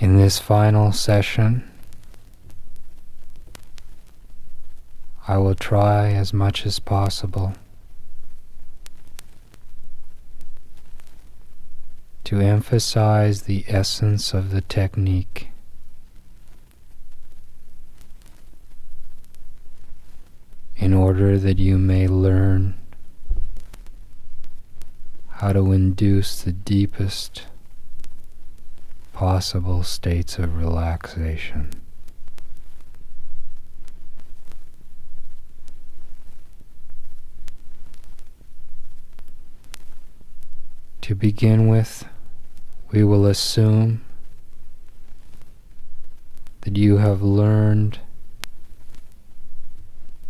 In this final session, I will try as much as possible to emphasize the essence of the technique in order that you may learn how to induce the deepest possible states of relaxation. To begin with, we will assume that you have learned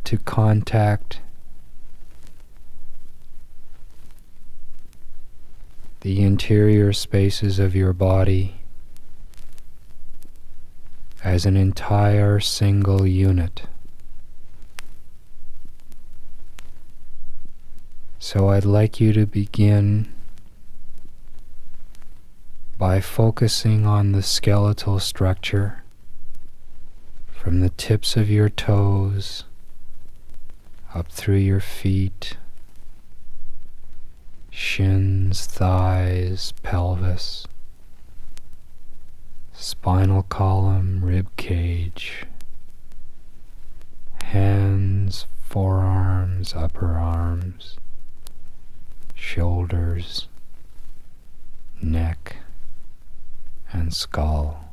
to contact the interior spaces of your body as an entire single unit. So I'd like you to begin by focusing on the skeletal structure from the tips of your toes up through your feet, shins, thighs, pelvis, spinal column, rib cage, hands, forearms, upper arms, shoulders, neck, and skull,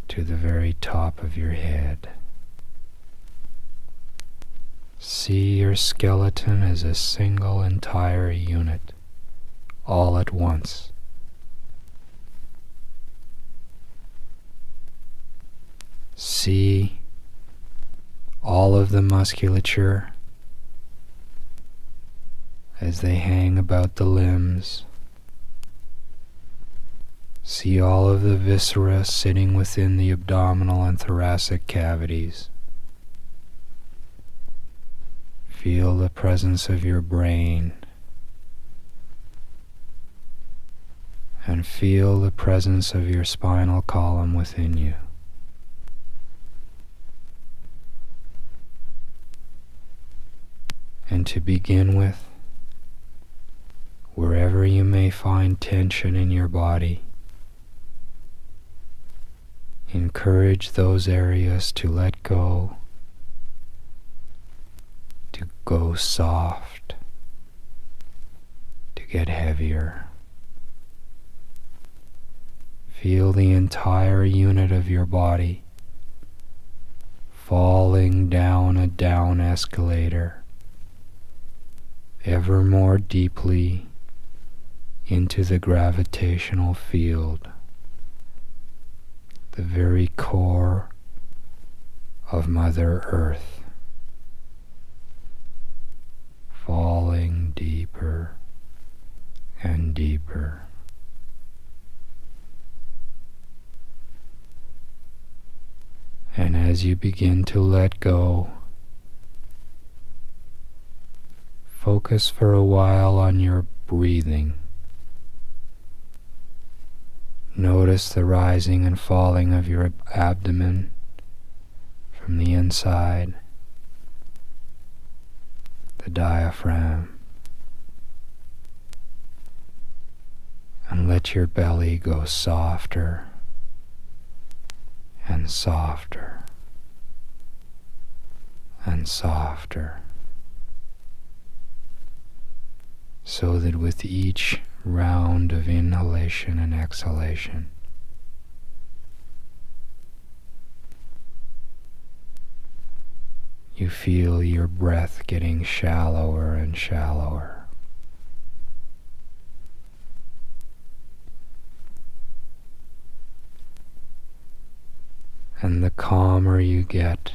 to the very top of your head. See your skeleton as a single entire unit, all at once. See all of the musculature as they hang about the limbs. See all of the viscera sitting within the abdominal and thoracic cavities. Feel the presence of your brain, and feel the presence of your spinal column within you. And to begin with, wherever you may find tension in your body, encourage those areas to let go, to go soft, to get heavier. Feel the entire unit of your body falling down a down escalator, ever more deeply into the gravitational field, the very core of Mother Earth, falling deeper and deeper. And as you begin to let go, focus for a while on your breathing. Notice the rising and falling of your abdomen from the inside, the diaphragm, and let your belly go softer and softer and softer, so that with each round of inhalation and exhalation, you feel your breath getting shallower and shallower. And the calmer you get,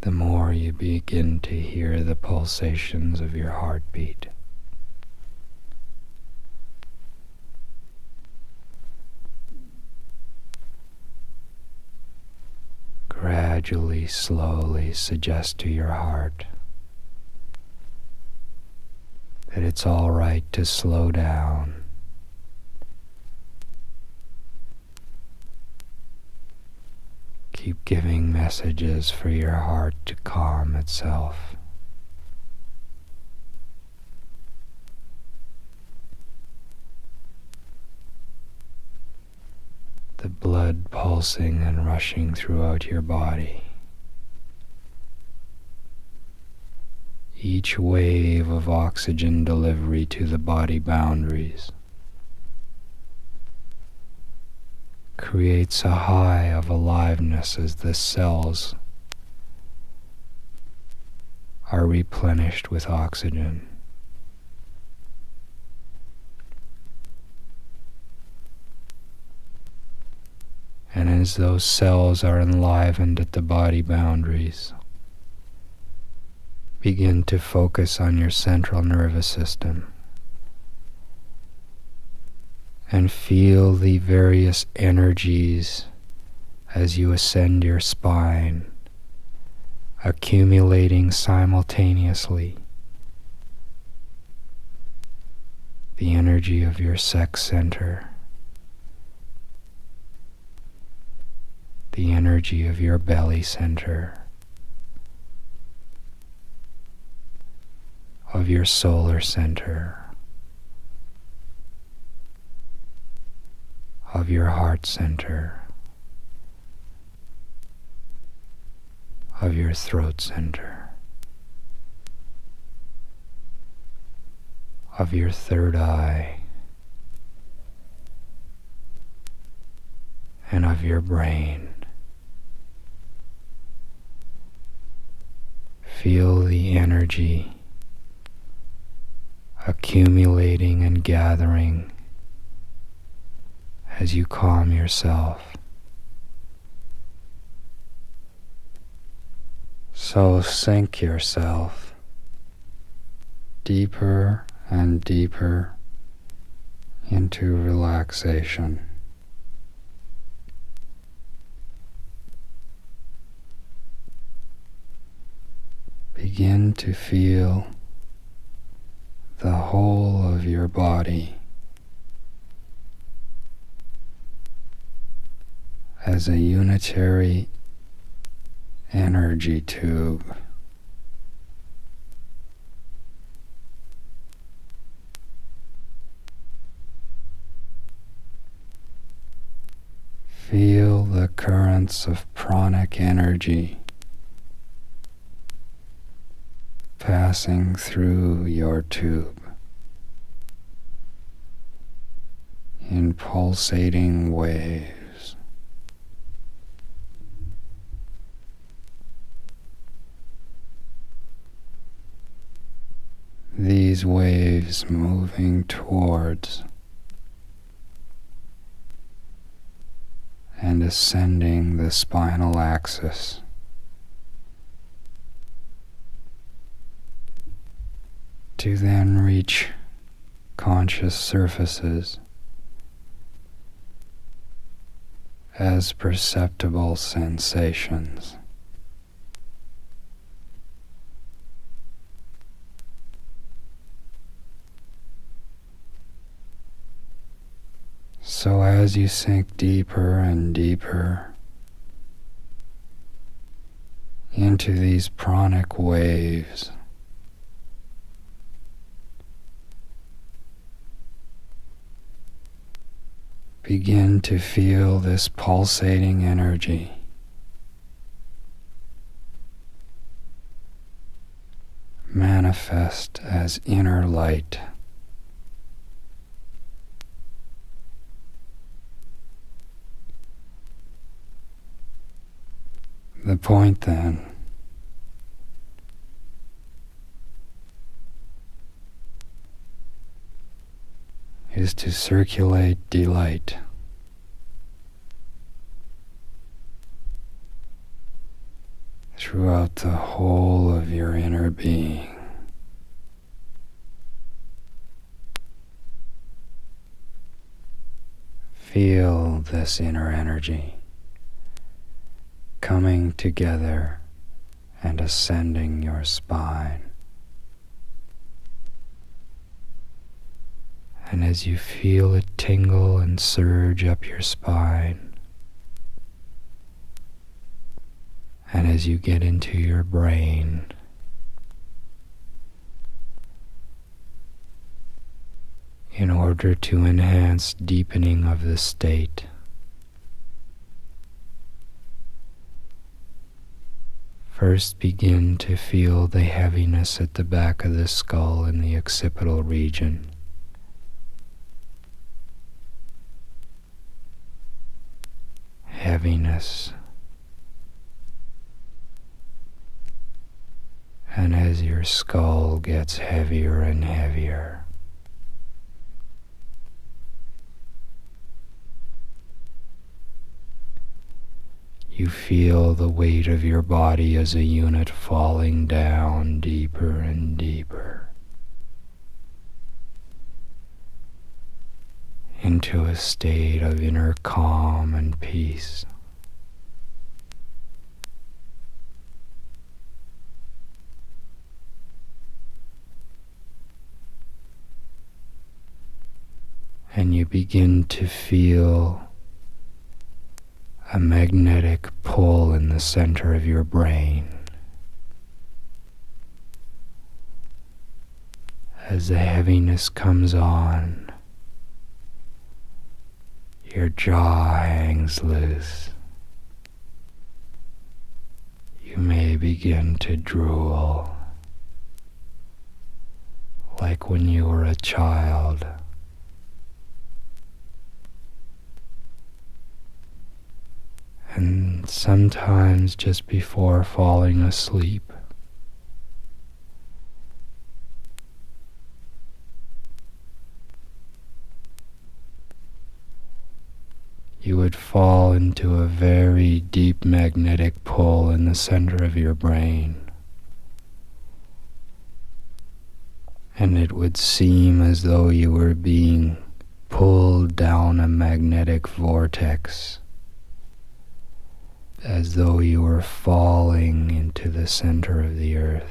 the more you begin to hear the pulsations of your heartbeat. Gradually, slowly suggest to your heart it's all right to slow down. Keep giving messages for your heart to calm itself. The blood pulsing and rushing throughout your body. Each wave of oxygen delivery to the body boundaries creates a high of aliveness as the cells are replenished with oxygen. And as those cells are enlivened at the body boundaries, begin to focus on your central nervous system and feel the various energies as you ascend your spine, accumulating simultaneously. The energy of your sex center, the energy of your belly center, of your solar center, of your heart center, of your throat center, of your third eye, and of your brain. Feel the energy accumulating and gathering as you calm yourself. So sink yourself deeper and deeper into relaxation. Begin to feel the whole of your body as a unitary energy tube. Feel the currents of pranic energy passing through your tube in pulsating waves. These waves moving towards and ascending the spinal axis, to then reach conscious surfaces as perceptible sensations. So as you sink deeper and deeper into these pranic waves, begin to feel this pulsating energy manifest as inner light. The point then is to circulate delight throughout the whole of your inner being. Feel this inner energy coming together and ascending your spine. And as you feel it tingle and surge up your spine, and as you get into your brain, in order to enhance deepening of the state, first begin to feel the heaviness at the back of the skull in the occipital region. Heaviness. And as your skull gets heavier and heavier, you feel the weight of your body as a unit falling down deeper and deeper into a state of inner calm and peace. And you begin to feel a magnetic pull in the center of your brain. As the heaviness comes on, your jaw hangs loose. You may begin to drool, like when you were a child. And sometimes just before falling asleep, you would fall into a very deep magnetic pull in the center of your brain. And it would seem as though you were being pulled down a magnetic vortex, as though you were falling into the center of the earth.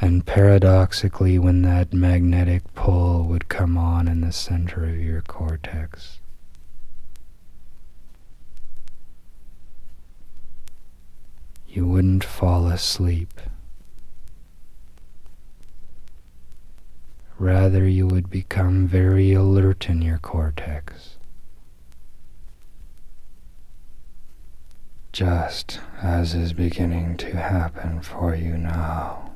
And paradoxically, when that magnetic pull would come on in the center of your cortex, you wouldn't fall asleep. Rather, you would become very alert in your cortex, just as is beginning to happen for you now.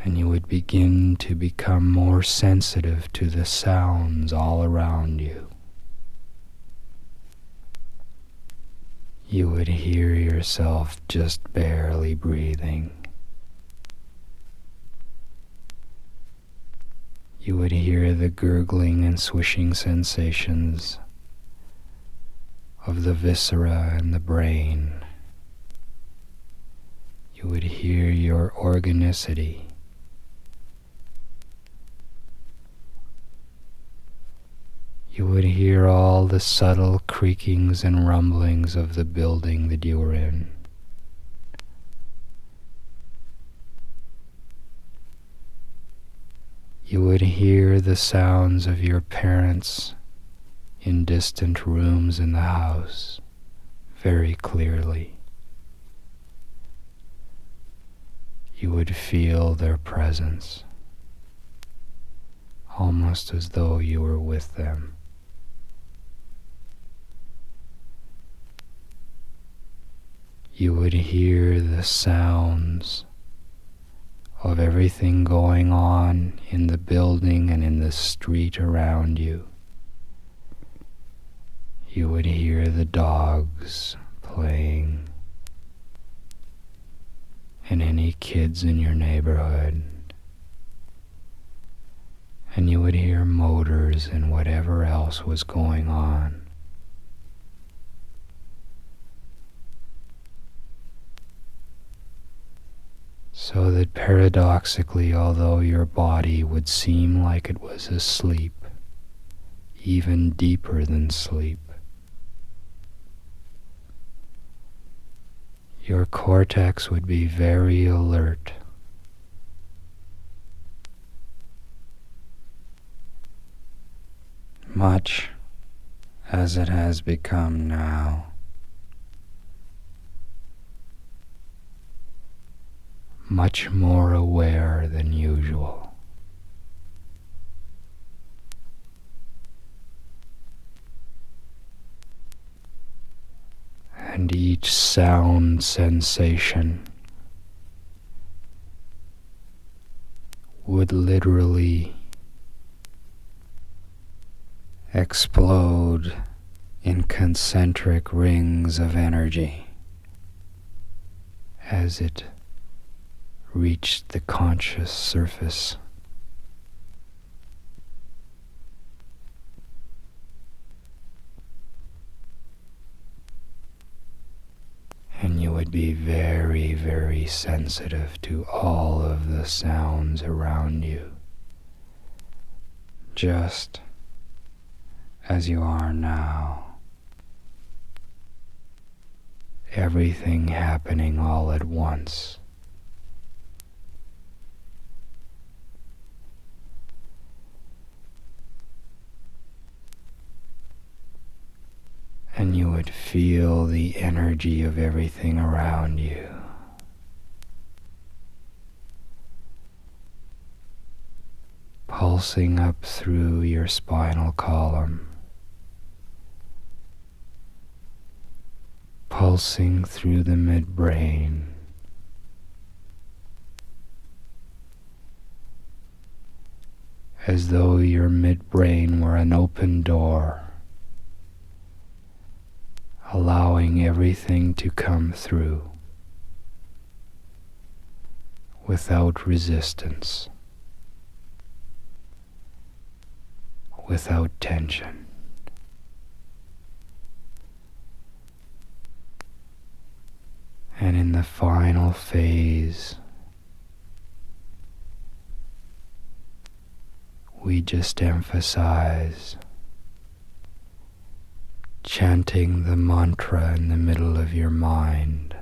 And you would begin to become more sensitive to the sounds all around you. You would hear yourself just barely breathing. You would hear the gurgling and swishing sensations of the viscera and the brain. You would hear your organicity. You would hear all the subtle creakings and rumblings of the building that you were in. You would hear the sounds of your parents in distant rooms in the house very clearly. You would feel their presence, almost as though you were with them. You would hear the sounds of everything going on in the building and in the street around you. You would hear the dogs playing and any kids in your neighborhood. And you would hear motors and whatever else was going on. So that paradoxically, although your body would seem like it was asleep, even deeper than sleep, your cortex would be very alert. Much as it has become now. Much more aware than usual. And each sound sensation would literally explode in concentric rings of energy as it reached the conscious surface. And you would be very, very sensitive to all of the sounds around you, just as you are now. Everything happening all at once. And you would feel the energy of everything around you. Pulsing up through your spinal column. Pulsing through the midbrain. As though your midbrain were an open door, allowing everything to come through without resistance, without tension. And in the final phase, we just emphasize chanting the mantra in the middle of your mind.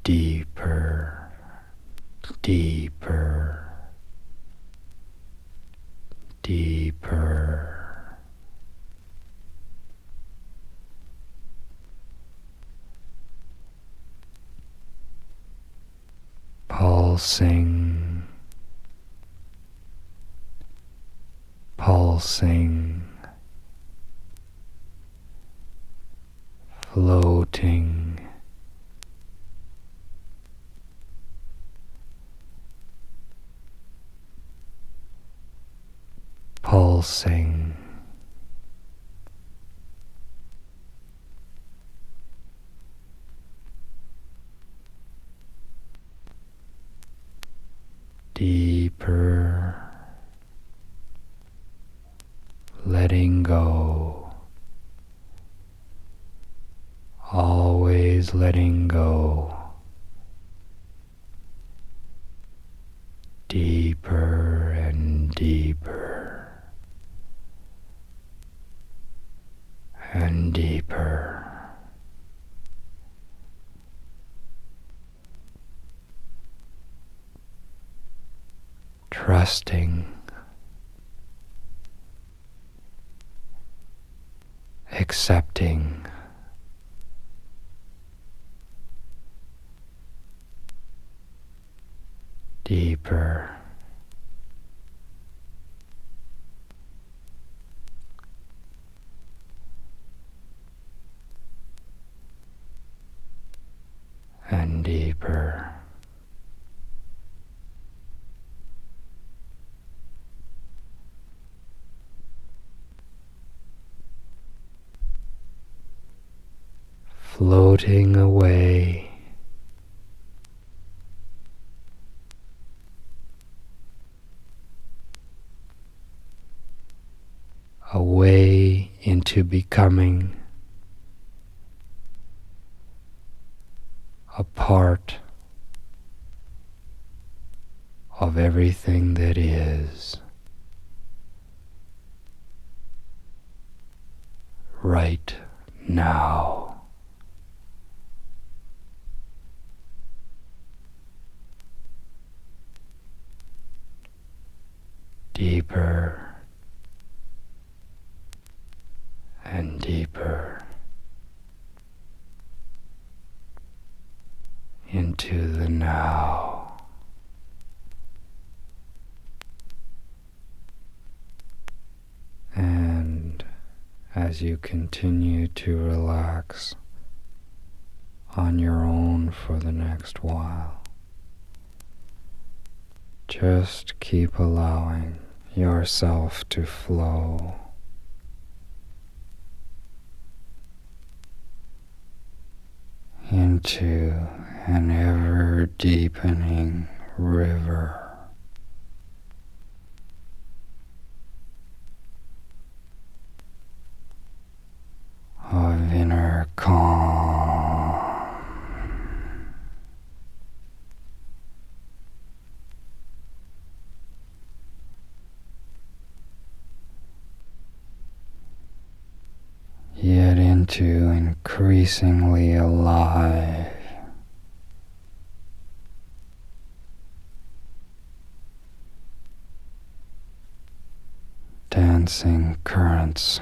Deeper, deeper, deeper. Pulsing, pulsing, floating, pulsing, deeper, letting go, always letting go, deeper and deeper and deeper. Trusting, accepting, deeper, and deeper. Floating away, away into becoming a part of everything that is right now. Deeper and deeper into the now. And as you continue to relax on your own for the next while, just keep allowing yourself to flow into an ever-deepening river of inner calm. Yet into increasingly alive, dancing currents